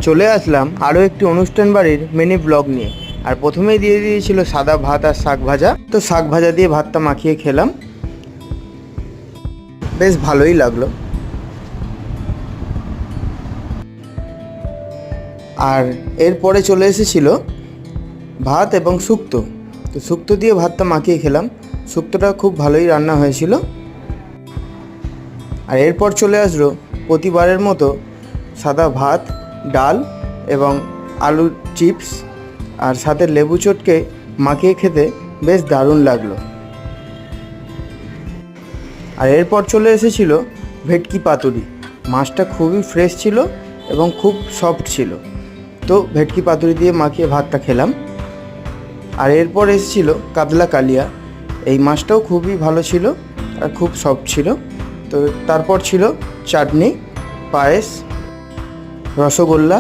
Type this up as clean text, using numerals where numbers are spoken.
চলে আসলাম আরও একটি অনুষ্ঠান বাড়ির মিনি ব্লগ নিয়ে। আর প্রথমেই দিয়ে দিয়েছিল সাদা ভাত আর শাক ভাজা। তো শাক ভাজা দিয়ে ভাতটা মাখিয়ে খেলাম, বেশ ভালোই লাগলো। আর এরপরে চলে এসেছিল ভাত এবং শুক্তো। তো শুক্তো দিয়ে ভাতটা মাখিয়ে খেলাম, শুক্তোটা খুব ভালোই রান্না হয়েছিল। আর এরপর চলে আসলো প্রতিবারের মতো সাদা ভাত, ডাল এবং আলুর চিপস, আর সাথে লেবু চটকে মাখিয়ে খেতে বেশ দারুণ লাগলো। আর এরপর চলে এসেছিল ভেটকি পাতুরি। মাছটা খুবই ফ্রেশ ছিল এবং খুব সফট ছিল। তো ভেটকি পাতুরি দিয়ে মাখিয়ে ভাতটা খেলাম। আর এরপর এসেছিল কাতলা কালিয়া। এই মাছটাও খুবই ভালো ছিল আর খুব সফট ছিল। তো তারপর ছিল চাটনি, পায়েস, রসগোল্লা